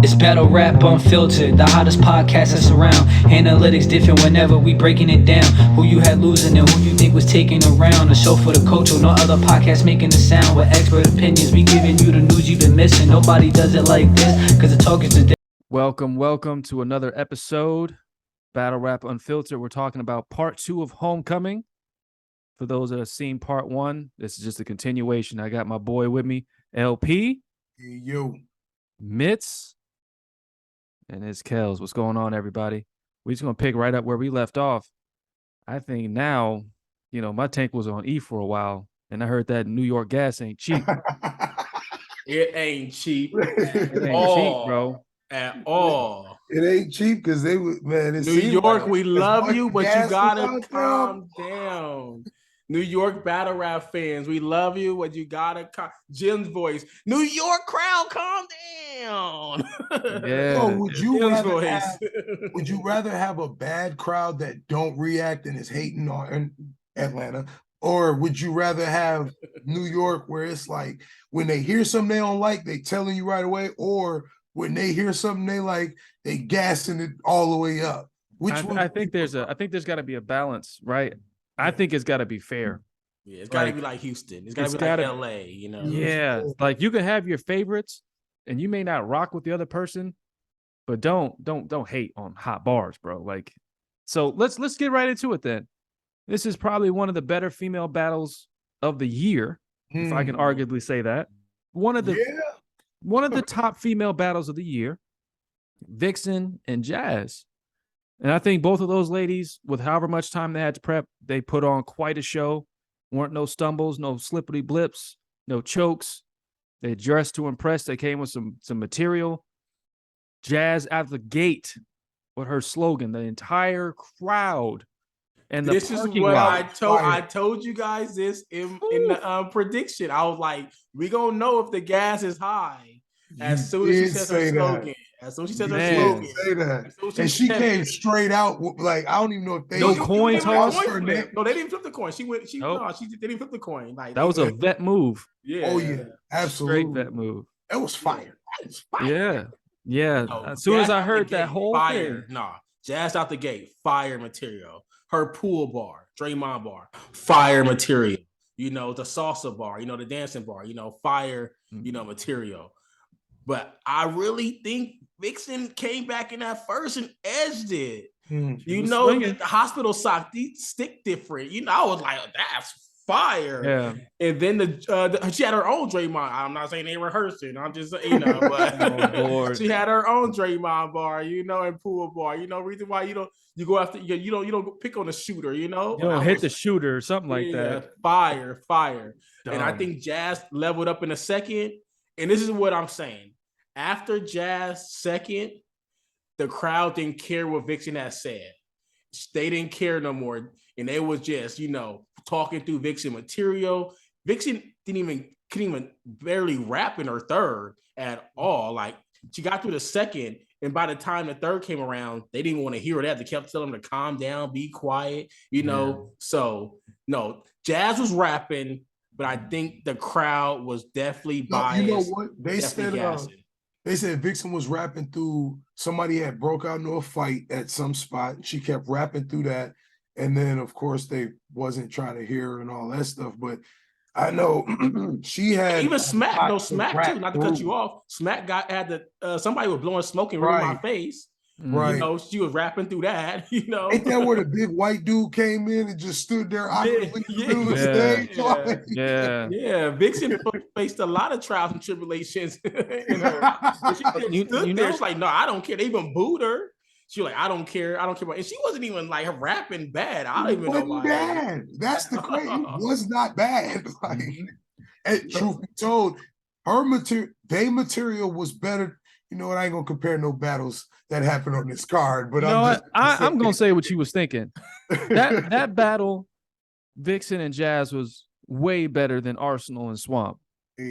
It's battle rap unfiltered, the hottest podcast that's around. Analytics different whenever we breaking it down. Who you had losing and who you think was taking around. A show for the culture, no other podcast making the sound. With expert opinions, we giving you the news you've been missing. Nobody does it like this, cause the talk is today. Welcome to another episode, Battle Rap Unfiltered. We're talking about part 2 of Homecoming. For those that have seen part 1, this is just a continuation. I got my boy with me, LP, Yo, Mitz, and his Kels. What's going on, everybody? We're just going to pick right up where we left off. I think now, my tank was on E for a while, and I heard that New York gas ain't cheap. It ain't cheap It ain't all, cheap, bro. at all. it ain't cheap because they would, man. It New seemed York, like we as love much you, but you gas was gotta out there, calm down. New York battle rap fans, we love you, but you gotta Jim's voice. New York crowd, calm down. Yeah. So would you Jim's rather voice. have, would you rather have a bad crowd that don't react and is hating on Atlanta, or would you rather have New York where it's like when they hear something they don't like, they telling you right away, or when they hear something they like, they gassing it all the way up? Which one? I think there's got to be a balance, right? I think it's got to be fair. Yeah, it's gotta Like, be like Houston. It's gotta be gotta- like LA, Yeah, like you can have your favorites, and you may not rock with the other person, but don't hate on hot bars, bro. Like, so let's get right into it then. This is probably one of the better female battles of the year, if I can arguably say that. One of the top female battles of the year, Vixen and Jazz. And I think both of those ladies, with however much time they had to prep, they put on quite a show. Weren't no stumbles, no slippery blips, no chokes. They dressed to impress. They came with some material. Jazz out the gate with her slogan, the entire crowd and the This is parking what lot. I told you guys this in the prediction. I was like, we gonna know if the gas is high as soon as she says her slogan. As soon as she says her Man. slogan. Say that. As soon as And she said came it. straight out like I don't even know if they No You coin gave her a toss? coin Her flip. name. No, they didn't flip the coin. Nope. They didn't flip the coin. Like That was a vet move. yeah. Oh yeah, absolutely. Straight vet move. That was fire. That was fire. Yeah. Yeah. No, As soon as Jazz I out heard the that gate, whole fire. thing. Nah, Jazz out the gate, fire material. Her pool bar, Draymond bar, fire material. The salsa bar, the dancing bar, fire, material. But I really think Vixen came back in that first and edged it. The hospital sock, these stick different. I was like, that's fire. Yeah. And then she had her own Draymond. I'm not saying they rehearsed it. I'm just but Oh, Lord. she had her own Draymond bar, and pool bar. Reason why you go after you don't pick on the shooter. You don't hit the shooter or something like that. Fire. Dumb. And I think Jazz leveled up in a second. And this is what I'm saying. After Jazz second, the crowd didn't care what Vixen had said. They didn't care no more. And they was just, talking through Vixen material. Vixen couldn't even barely rap in her third at all. Like, she got through the second, and by the time the third came around, they didn't want to hear that. They kept telling them to calm down, be quiet, So, no, Jazz was rapping, but I think the crowd was definitely biased. You know what? They said Vixen was rapping through somebody had broke out into a fight at some spot. She kept rapping through that. And then, of course, they wasn't trying to hear her and all that stuff. But I know she had even Smack too. Not to cut you off. Smack had somebody was blowing smoke in my face. Right. She was rapping through that. Ain't that where the big white dude came in and just stood there awkwardly in the middle of the stage? Yeah. Vixen faced a lot of trials and tribulations in her. She stood there. She's like, no, I don't care. They even booed her. She was like, I don't care. And she wasn't even like rapping bad. I don't even know why. Bad. That's the crazy. It was not bad. Like, and truth be told, her material was better. You know what? I ain't gonna compare no battles that happened on this card, but I'm gonna say what you was thinking. That battle, Vixen and Jazz, was way better than Arsenal and Swamp.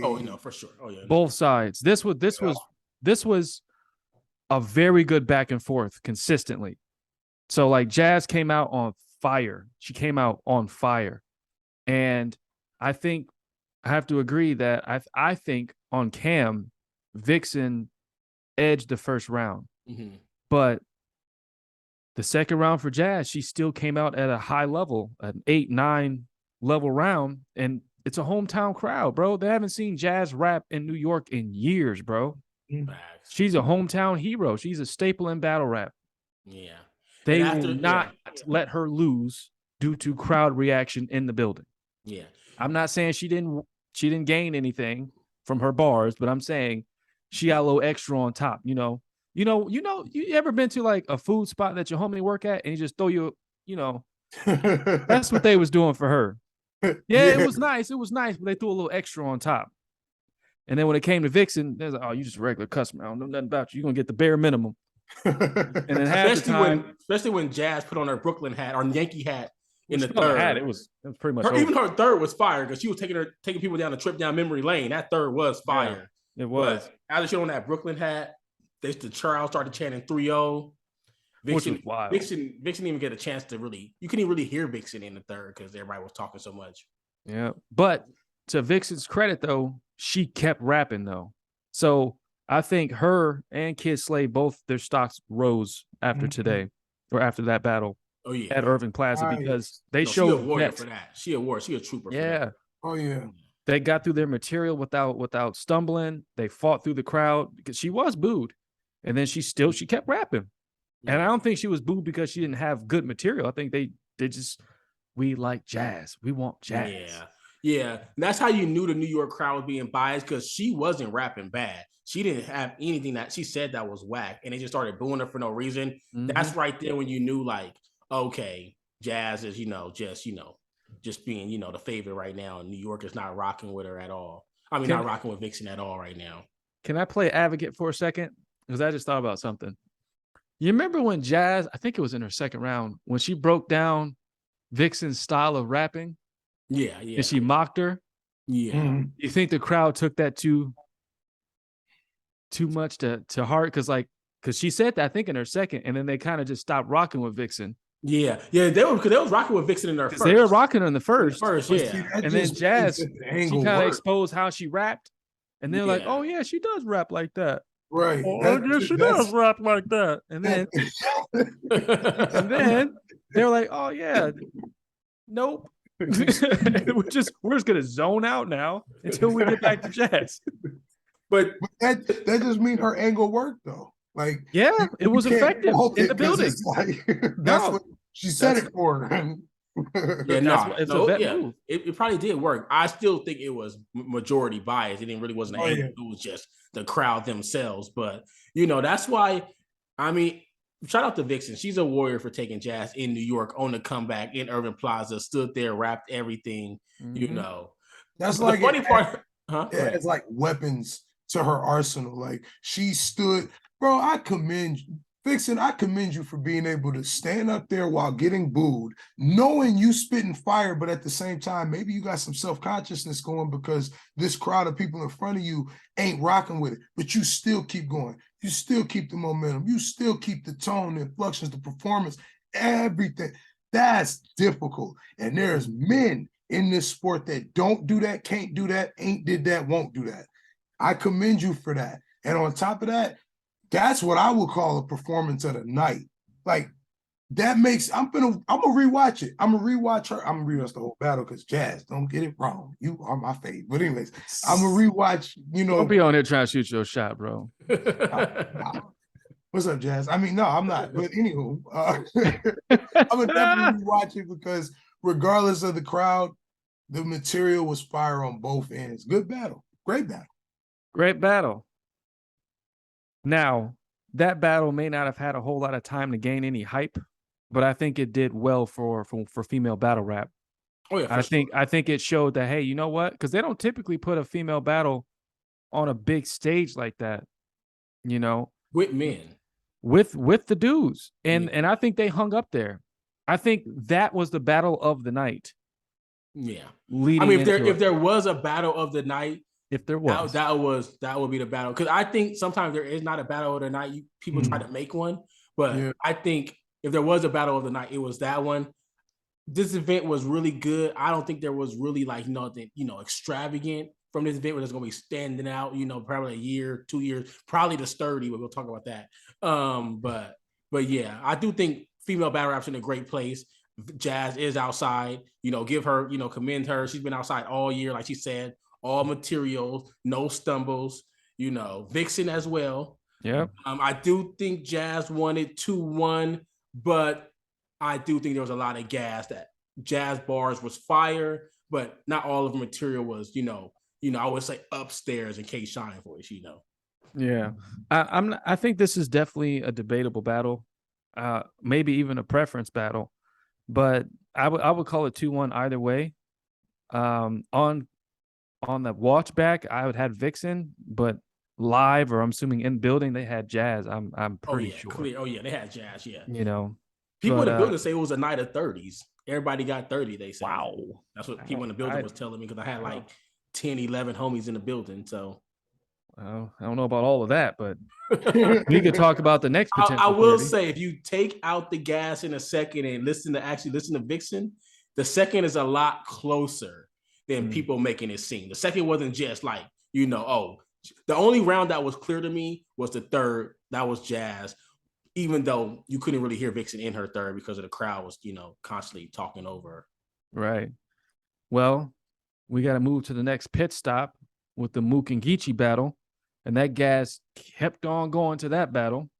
Oh, for sure. Oh yeah. Both sides. This was a very good back and forth consistently. So like Jazz came out on fire. She came out on fire. And I think I have to agree that I think on Cam, Vixen edged the first round. Mm-hmm. But the second round for Jazz, she still came out at a high level, an 8-9 level round. And it's a hometown crowd, bro. They haven't seen Jazz rap in New York in years, bro. Facts. She's a hometown hero. She's a staple in battle rap. Yeah. They And will not let her lose due to crowd reaction in the building. Yeah. I'm not saying she didn't gain anything from her bars, but I'm saying she got a little extra on top. You ever been to like a food spot that your homie work at and he just throw you, that's what they was doing for her. Yeah, it was nice. It was nice, but they threw a little extra on top. And then when it came to Vixen, they're like, "Oh, you just a regular customer. I don't know nothing about you. You're gonna get the bare minimum." And then half the time, especially when Jazz put on her Brooklyn hat or Yankee hat in the it third, was pretty much even her third was fire because she was taking people down a trip down memory lane. That third was fire. Yeah, it was. But after she on that Brooklyn hat, the Charles started chanting 3-0. Vixen didn't even get a chance to really. You couldn't even really hear Vixen in the third because everybody was talking so much. Yeah, but to Vixen's credit, though, she kept rapping though. So I think her and Kid Slay both their stocks rose after today or after that battle. Oh yeah, at Irving Plaza because they showed she a warrior for that. She a trooper. Yeah. For that. Oh yeah. They got through their material without stumbling. They fought through the crowd because she was booed, and then she kept rapping. Yeah. And I don't think she was booed because she didn't have good material. I think they just we like jazz. We want jazz. Yeah. And that's how you knew the New York crowd was being biased because she wasn't rapping bad. She didn't have anything that she said that was whack, and they just started booing her for no reason. Mm-hmm. That's right there when you knew, like, okay, Jazz is, just being, the favorite right now. And New York is not rocking with her at all. I mean, not rocking with Vixen at all right now. Can I play advocate for a second? Because I just thought about something. You remember when Jazz, I think it was in her second round, when she broke down Vixen's style of rapping? Yeah. And she mocked her? Yeah. Mm-hmm. You think the crowd took that too much to heart? Because she said that, I think, in her second, and then they kind of just stopped rocking with Vixen. Yeah, they was rocking with Vixen in their first. They were rocking her in the first. Yeah. And then Jazz, she kind of exposed how she rapped, and they're like, "Oh yeah, she does rap like that." Right. Oh yeah, she does rap like that. And then they're like, "Oh yeah, nope." we're just gonna zone out now until we get back to Jazz. But that just means her angle worked though. Like, yeah, it was effective in the building. That's what she said it for. It probably did work. I still think it was majority bias. It wasn't an angle. It was just the crowd themselves. But that's why. I mean, shout out to Vixen. She's a warrior for taking Jazz in New York on the comeback in Irving Plaza. Stood there, rapped everything. Mm-hmm. That's like the funny part. It's like weapons to her arsenal. Like she stood. Bro, I commend you. Vixen, I commend you for being able to stand up there while getting booed, knowing you spitting fire, but at the same time, maybe you got some self-consciousness going because this crowd of people in front of you ain't rocking with it, but you still keep going. You still keep the momentum. You still keep the tone, the inflections, the performance, everything. That's difficult. And there's men in this sport that don't do that, can't do that, ain't did that, won't do that. I commend you for that. And on top of that, that's what I would call a performance of the night. Like that makes I'm gonna rewatch it. I'm gonna rewatch her. I'm gonna rewatch the whole battle because Jazz, don't get it wrong. You are my fave. But anyways, I'm gonna rewatch, Don't be on here trying to shoot your shot, bro. What's up, Jazz? I mean, no, I'm not. But anywho, I'm gonna definitely rewatch it because regardless of the crowd, the material was fire on both ends. Good battle. Great battle. Great battle. Now, that battle may not have had a whole lot of time to gain any hype, but I think it did well for female battle rap. Oh yeah, I think it showed that, hey, you know what? Because they don't typically put a female battle on a big stage like that, with men, with the dudes, and I think they hung up there. I think that was the battle of the night. Yeah, if there was a battle of the night. If there was, that would be the battle. Because I think sometimes there is not a battle of the night. People try to make one, but I think if there was a battle of the night, it was that one. This event was really good. I don't think there was really like nothing, extravagant. from this event that's going to be standing out, probably a year, 2 years, probably the Sturdy, but we'll talk about that. But yeah, I do think female battle rap's in a great place. Jazz is outside, give her, commend her. She's been outside all year, like she said, all materials, no stumbles, Vixen as well. Yeah. I do think Jazz won it 2-1, but I do think there was a lot of gas. That Jazz bars was fire, but not all of the material was, I would say upstairs in K-Shine voice, Yeah. I think this is definitely a debatable battle. Maybe even a preference battle, but I would call it 2-1 either way. On the watch back, I would have Vixen, but live, or I'm assuming in building, they had Jazz. I'm pretty sure. Clear. Oh yeah, they had Jazz. Yeah. People in the building say it was a night of 30s. Everybody got 30. They said. Wow. That's what people in the building was telling me, because I had like 10, 11 homies in the building. So. I don't know about all of that, but we could talk about the next potential. I will say, if you take out the gas in a second and listen to Vixen, the second is a lot closer than people making it seem. The second wasn't just like, the only round that was clear to me was the third. That was Jazz, even though you couldn't really hear Vixen in her third because of the crowd was, constantly talking over her. Right. Well, we got to move to the next pit stop with the Mook and Geechee battle. And that gas kept on going to that battle.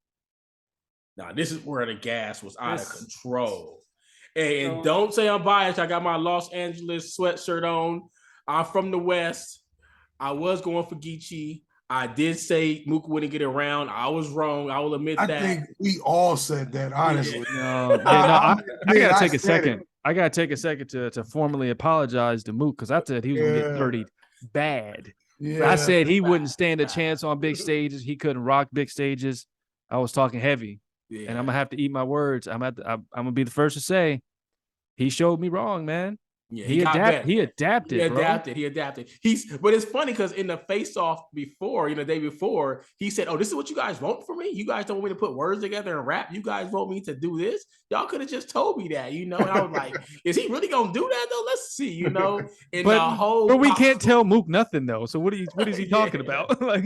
Now, this is where the gas was out of control. And don't say I'm biased. I got my Los Angeles sweatshirt on. I'm from the West. I was going for Geechee. I did say Mook wouldn't get around. I was wrong. I will admit that. I think we all said that, honestly. I gotta take a second. I gotta take a second to formally apologize to Mook, because I said he was gonna get 30 bad. Yeah. I said he wouldn't stand a chance on big stages. He couldn't rock big stages. I was talking heavy, and I'm gonna have to eat my words. I'm gonna be the first to say he showed me wrong, man. Yeah, he adapted. He adapted. But it's funny because in the face-off before, the day before, he said, "Oh, this is what you guys vote for me. You guys don't want me to put words together and rap. You guys vote me to do this. Y'all could have just told me that, And I was like, is he really gonna do that though? Let's see, But we can't tell Mook nothing though. So what is he talking about? I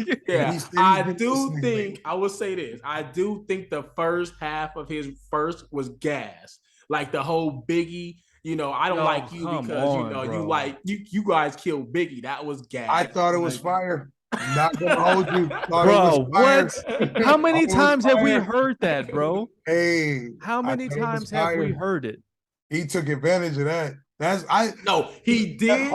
will say this. I do think the first half of his first was gas, like the whole Biggie. I don't like you because you guys killed Biggie. That was gas. I thought it was fire. I'm not gonna hold you, bro. What? How many times have we heard that, bro? Hey, how many times have we heard it? He took advantage of that. He did.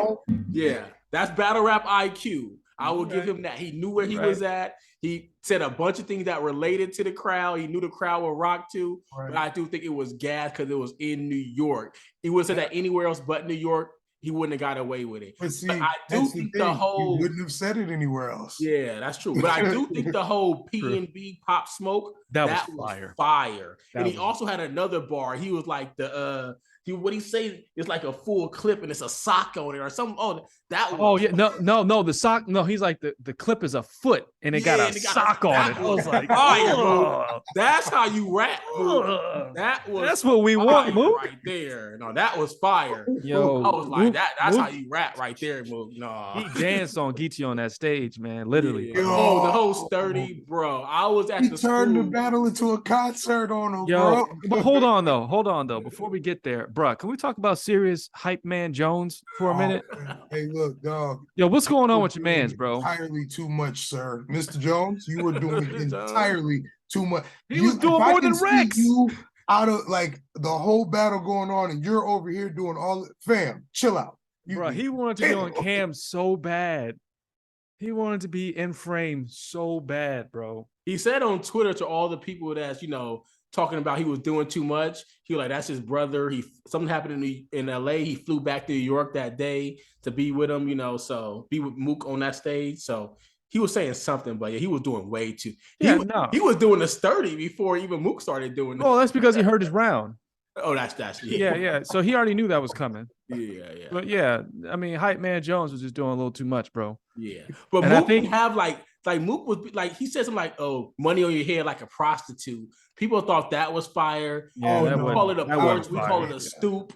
Yeah, that's battle rap IQ. I will give him that. He knew where he was at. He said a bunch of things that related to the crowd. He knew the crowd would rock to. Right. But I do think it was gas because it was in New York. He would have said that anywhere else but New York, he wouldn't have got away with it. But see, I do think the whole... He wouldn't have said it anywhere else. Yeah, that's true. But I do think the whole P&B Pop Smoke, that was fire. And he also had another bar. He was like what he say is like a full clip and it's a sock on it or something. Oh, that was... Oh, yeah. No, the sock. No, he's like the clip is a foot and it got a sock on it. I was like, fire, that's how you rap. That's what we want, Mook. Right there. No, that was fire. Yo, I was like, that's how you rap right there, Mook. No. He danced on Geechee on that stage, man. Literally. Yeah. Oh, the whole sturdy, bro. I was at the turned the battle into a concert on him, bro. But hold on though. Before we get there, bro, can we talk about serious hype man Jones for a minute? Hey, look, dog. Yo, what's going on with your mans, bro? Entirely too much, sir. Mr. Jones, you were doing entirely too much. He was doing more than Rex. You out of like the whole battle going on, and you're over here doing all. Fam, chill out, bro. He wanted to be on cam so bad. He wanted to be in frame so bad, bro. He said on Twitter to all the people that's talking about he was doing too much. He was like, that's his brother. Something happened in LA. He flew back to New York that day to be with him, so be with Mook on that stage. So he was saying something, but he was doing way too. He was doing the sturdy before even Mook started doing it. Oh, that's because he heard his round. Oh, that's yeah. So he already knew that was coming. Yeah. But yeah, I mean, hype man Jones was just doing a little too much, bro. Yeah, but Mook, I think have like Mook was like, he said something like, "Oh, money on your head like a prostitute." People thought that was fire. Yeah, we call it a porch. We call it a stoop.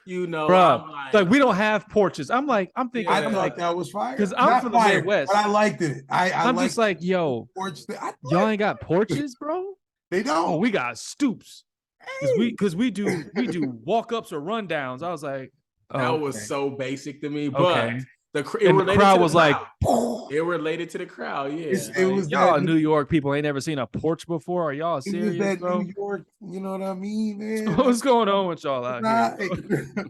You know, Bruh, I'm like we don't have porches. I'm thinking, I I'm thought like, that was fire. because I'm Not from the fire, Midwest. but I liked it. I'm just like, yo, porch thing. y'all ain't got porches, bro? They don't. Oh, we got stoops. Hey. Because we do walk-ups or rundowns. I was like, that oh, was so basic to me, but okay. it And the related crowd to the was like, crowd. It related to the crowd. Yeah, It was y'all that New York people ain't never seen a porch before. Are y'all it was serious, that bro? New York. You know what I mean, man? What's going on with y'all out here? Right.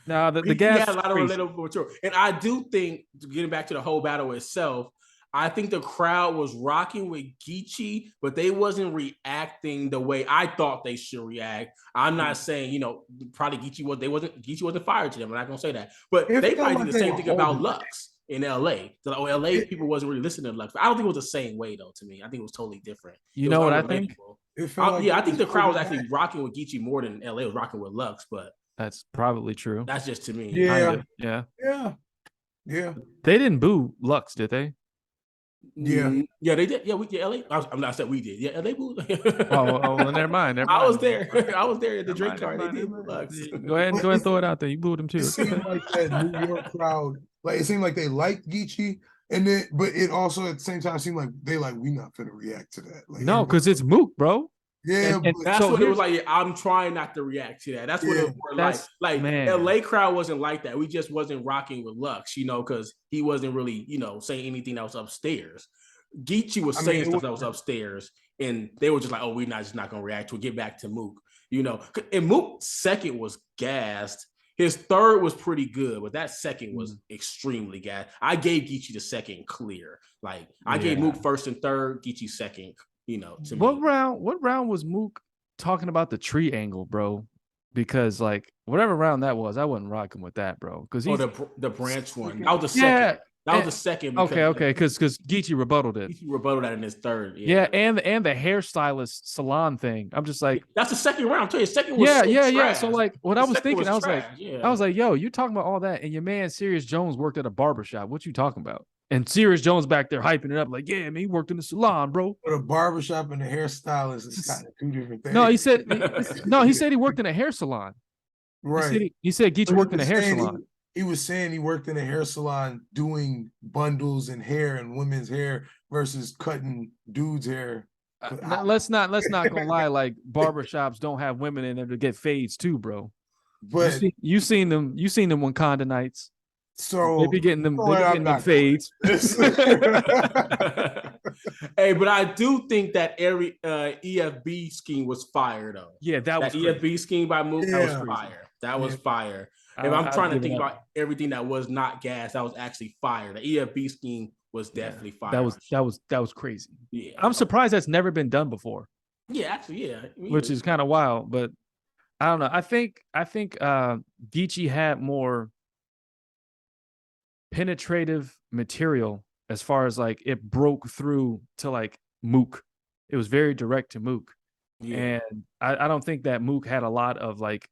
Nah, the he gas had a lot of crazy. relatable material. And I do think, getting back to the whole battle itself, I think the crowd was rocking with Geechee, but they wasn't reacting the way I thought they should react. I'm not saying, you know, probably Geechee wasn't fired to them. I'm not gonna say that, but It they felt probably like did the they same were thing about holding Lux in LA. So, LA people wasn't really listening to Lux. I don't think it was the same way though. To me, I think it was totally different. You It know was what I think? unrelatable. It felt like Yeah, I they think the crowd was holding actually back. rocking with Geechee more than LA was rocking with Lux, but That's probably true. that's just to me. Yeah. Kind of, yeah. Yeah. They didn't boo Lux, did they? Yeah. Yeah, they did. Yeah, LA. I'm not saying we did. Yeah, LA booed. Oh, never mind. I was there. I was there at the drink card. They did Never boo mind. Lux. Go ahead But and throw it out there. You booed them It too. seemed like that New York crowd, like it seemed like they liked Geechee, and then but it also at the same time seemed like we not gonna react to that. Like No, because it's Mook, bro. yeah, and but That's So what it was here's- like. Yeah, I'm trying not to react to that. That's what it was more like. That's- Like man. LA crowd wasn't like that. We just wasn't rocking with Lux, you know, because he wasn't really, you know, saying anything that was upstairs. Geechee was saying stuff that was upstairs, and they were just like, "Oh, we're just not gonna react to it." Get back to Mook, you know. And Mook's second was gassed. His third was pretty good, but that second was extremely gassed. I gave Geechee the second clear. Like I gave Mook first and third, Geechee second. You know, to what me. round was Mook talking about the tree angle, bro? Because like whatever round that was, I wasn't rocking with that, bro. Because the branch one. That was the yeah, second. That was the second. Okay, because Geechee rebutted it. Geechee rebutted that in his third. Yeah, and the hairstylist salon thing. I'm just like, that's the second round. I'm telling you, the second was yeah. trash. So like, what I was thinking, I was like, yeah. I was like, yo, you talking about all that, and your man Sirius Jones worked at a barbershop. What you talking about? And Sirius Jones back there hyping it up, like, yeah, man, he worked in the salon, bro. But a barbershop and a hairstylist is kind of two different things. No, he said he worked in a hair salon. Right. He said Geechee worked in a hair salon. He was saying he worked in a hair salon doing bundles and hair and women's hair versus cutting dudes' hair. Let's not gonna lie, like barbershops don't have women in there to get fades too, bro. But you seen them Wakanda nights. So they be getting them fades. Hey, but I do think that every EFB scheme was fire though. Yeah, that was EFB scheme by Mook. That was fire. That was fire. If I'm trying to think about everything that was not gas, that was actually fire. The EFB scheme was definitely fire. That was crazy. Yeah, I'm surprised that's never been done before. Yeah, actually, yeah. Which is kind of wild, but I don't know. I think Geechee had more penetrative material as far as like it broke through to like Mook. It was very direct to Mook. Yeah. And I don't think that Mook had a lot of like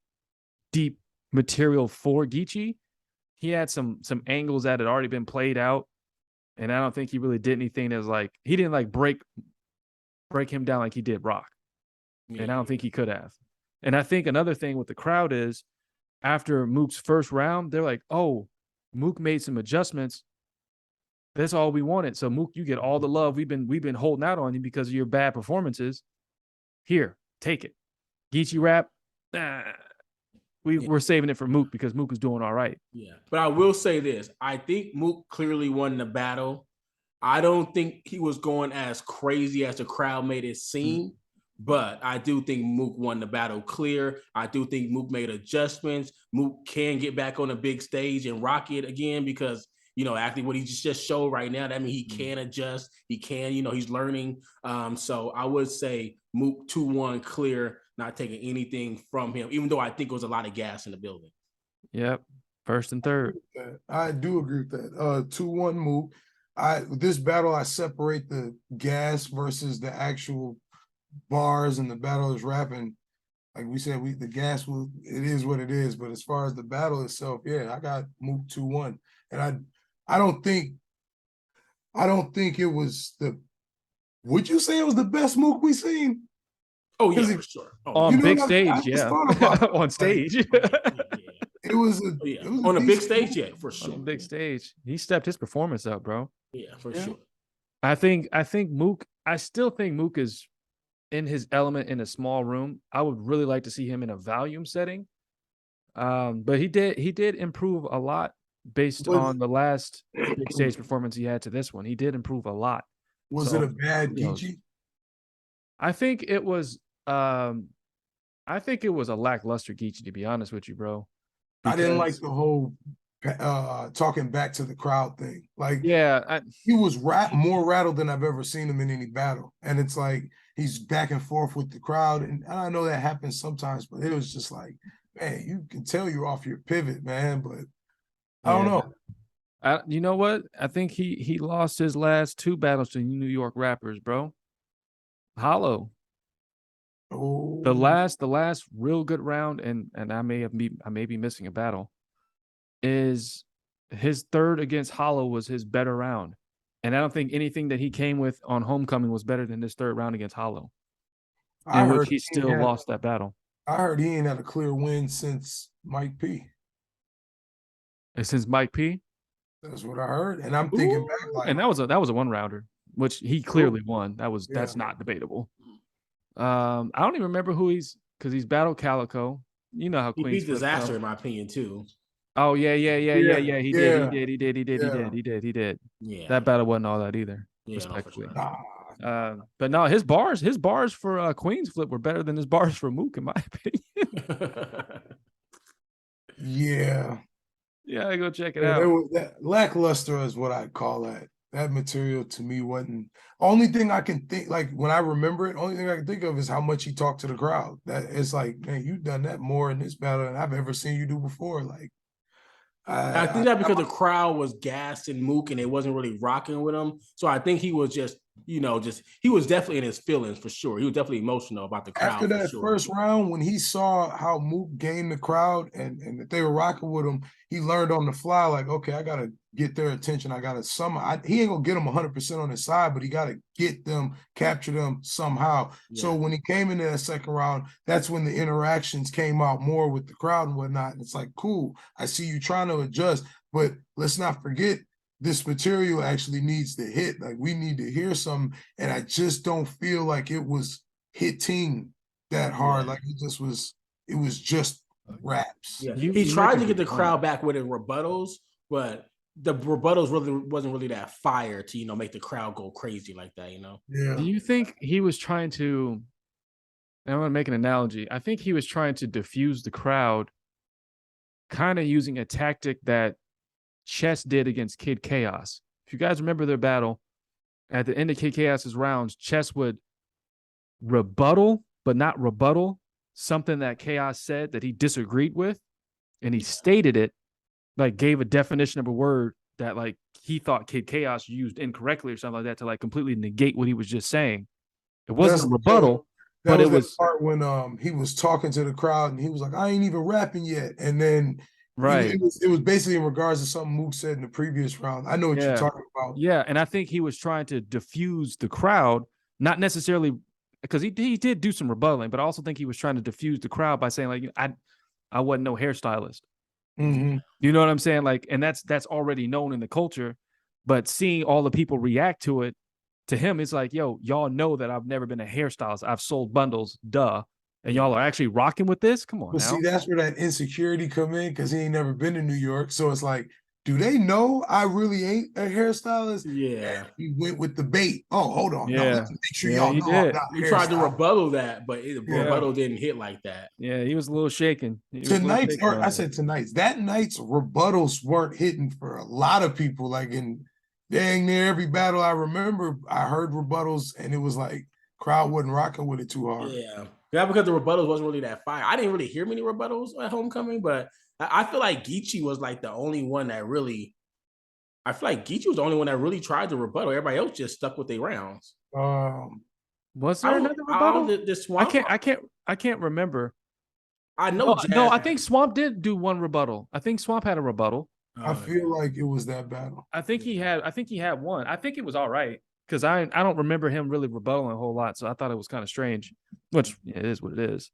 deep material for Geechee. He had some angles that had already been played out. And I don't think he really did anything that's like he didn't like break him down like he did Rock. Yeah. And I don't think he could have. And I think another thing with the crowd is after Mook's first round, they're like, oh, Mook made some adjustments. That's all we wanted. So Mook, you get all the love we've been holding out on you because of your bad performances. Here, take it. Geechee rap, we're saving it for Mook because Mook is doing all right. Yeah, but I will say this: I think Mook clearly won the battle. I don't think he was going as crazy as the crowd made it seem. But I do think Mook won the battle clear. I do think Mook made adjustments. Mook can get back on a big stage and rock it again because, you know, actually what he just showed right now, that means he can adjust. He can, you know, he's learning. So I would say Mook 2-1 clear, not taking anything from him, even though I think it was a lot of gas in the building. Yep. First and third. I do agree with that. 2-1 Mook. This battle, I separate the gas versus the actual bars and the battle is rapping. Like we said, it is what it is. But as far as the battle itself, yeah, I got Mook 2-1. And I don't think it was would you say it was the best Mook we seen? Oh yeah, 'Cause for sure. Oh, On You know big what stage, I just yeah. thought about it. On stage. yeah. It was a Oh, yeah. it was a On a big decent stage, movie. yeah, for sure. On a big stage. He stepped his performance up, bro. Yeah, for Yeah. sure. I think Mook, I still think Mook is in his element in a small room. I would really like to see him in a volume setting. But he did improve a lot based Was on the last big stage performance he had to this one. He did improve a lot. was So it a bad who knows? Geechee? I think it was I think it was a lackluster Geechee, to be honest with you, bro. I didn't like Because the whole talking back to the crowd thing. Like yeah, he was more rattled than I've ever seen him in any battle. And it's like he's back and forth with the crowd. And I know that happens sometimes, but it was just like, man, you can tell you're off your pivot, man. But I don't know. you know what? I think he lost his last 2 battles to New York rappers, bro. Hollow. Oh, The last real good round, and I may be missing a battle, is his third against Hollow was his better round. And I don't think anything that he came with on Homecoming was better than his third round against Hollow, I in which heard he still lost that battle. I heard he ain't had a clear win since Mike P. And since Mike P. That's what I heard. And I'm thinking back like, And that was a 1-rounder, which he clearly won. That's Yeah. not debatable. I don't even remember who because he's battled Calico. You know how He Queens beat Disaster, in my opinion, too. Oh yeah. He Yeah. did. Yeah. That battle wasn't all that either, Yeah, no, for respectfully. nah, But no, his bars for Queens Flip were better than his bars for Mook, in my opinion. yeah. Yeah, go check it Yeah, out. that lackluster is what I call that. That material to me wasn't only thing I can think like when I remember it, only thing I can think of is how much he talked to the crowd. That it's like, man, you've done that more in this battle than I've ever seen you do before. Like I think that because the crowd was gassed and Mook and they wasn't really rocking with him. So I think he was just, he was definitely in his feelings for sure. He was definitely emotional about the crowd. after that first round, when he saw how Mook gained the crowd and that they were rocking with him, he learned on the fly, like, okay, I gotta get their attention. I gotta he ain't gonna get them 100% on his side, but he gotta get them, capture them somehow. Yeah. So when he came into that second round, that's when the interactions came out more with the crowd and whatnot. And it's like, cool, I see you trying to adjust, but let's not forget this material actually needs to hit. Like we need to hear something. And I just don't feel like it was hitting that hard. Yeah. Like it was just raps. Yeah. He tried to get the crowd back with rebuttals, but the rebuttals wasn't really that fire to, make the crowd go crazy like that, Yeah. Do you think he was trying to, and I'm gonna make an analogy. I think he was trying to diffuse the crowd, kind of using a tactic that Chess did against Kid Chaos. If you guys remember their battle, at the end of Kid Chaos's rounds, Chess would rebuttal, but not rebuttal, something that Chaos said that he disagreed with, and he stated it, like gave a definition of a word that like he thought Kid Chaos used incorrectly or something like that to like completely negate what he was just saying. It wasn't a rebuttal, but it was the part when he was talking to the crowd and he was like, I ain't even rapping yet. And then right. It was basically in regards to something Mook said in the previous round. I know what you're talking about. Yeah, and I think he was trying to diffuse the crowd, not necessarily because he did do some rebuttaling, but I also think he was trying to diffuse the crowd by saying like, I wasn't no hairstylist. Mm-hmm. You know what I'm saying? Like, and that's already known in the culture, but seeing all the people react to it, to him, it's like, yo, y'all know that I've never been a hairstylist. I've sold bundles, duh. And y'all are actually rocking with this? Come on now. See, that's where that insecurity come in because he ain't never been to New York. So it's like, do they know I really ain't a hairstylist? Yeah. And he went with the bait. Oh, hold on. Yeah. No, let's make sure y'all know I'm not He tried to rebuttal that, but the rebuttal didn't hit like that. Yeah, he was a little shaken. That night's rebuttals weren't hitting for a lot of people. Like in dang near every battle I remember, I heard rebuttals and it was like crowd wasn't rocking with it too hard. Yeah. Yeah, because the rebuttals wasn't really that fire. I didn't really hear many rebuttals at Homecoming, but I feel like Geechee was like the only one that really. I feel like Geechee was the only one that really tried to rebuttal. Everybody else just stuck with their rounds. Was there another rebuttal? I can't remember. I know. No, I think Swamp did do one rebuttal. I think Swamp had a rebuttal. I feel like it was that battle. I think he had one. I think it was all right because I don't remember him really rebuttaling a whole lot, so I thought it was kind of strange. which it is what it is.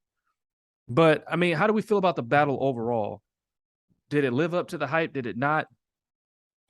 But I mean, how do we feel about the battle overall? Did it live up to the hype? Did it not?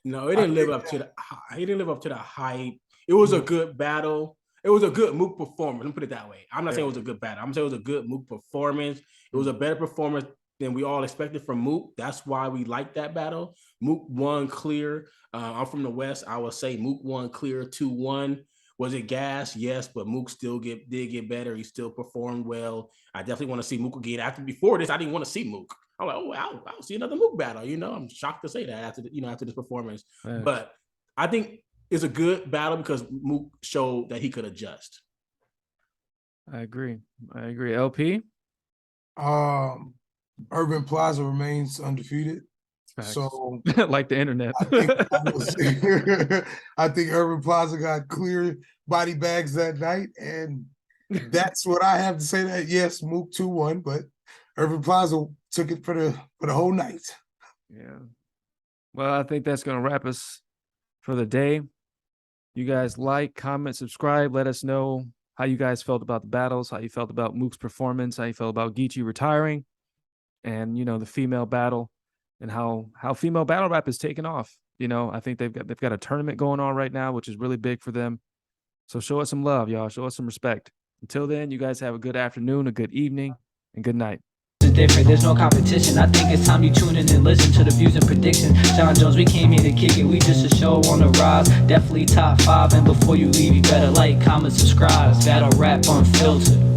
No, it didn't live up to the. He didn't live up to the hype. It was a good battle. It was a good Mook performance. Let me put it that way. I'm not saying it was a good battle. I'm saying it was a good Mook performance. It was a better performance than we all expected from Mook. That's why we liked that battle. Mook won clear. I'm from the West. I would say Mook won clear 2-1. Was it gas? Yes, but Mook still did get better. He still performed well. I definitely want to see Mook again. Before this, I didn't want to see Mook. I'm like, oh, I'll see another Mook battle. I'm shocked to say that after this performance. Right. But I think it's a good battle because Mook showed that he could adjust. I agree. LP? Urban Plaza remains undefeated. Facts. So like the internet. I think Urban Plaza got clear body bags that night, and that's what I have to say. That yes, Mook 2-1, but Urban Plaza took it for the whole night. Yeah. Well, I think that's gonna wrap us for the day. You guys like, comment, subscribe. Let us know how you guys felt about the battles, how you felt about Mook's performance, how you felt about Geechee retiring, and the female battle, and how female battle rap is taking off. I think they've got a tournament going on right now, which is really big for them. So show us some love, y'all. Show us some respect. Until then, you guys have a good afternoon, a good evening, and good night. Different, there's no competition. I think it's time you tune in and listen to the views and predictions. John Jones, we came here to kick it. We just a show on the rise. Definitely top 5. And before you leave, you better like, comment, subscribe. Battle Rap Unfiltered.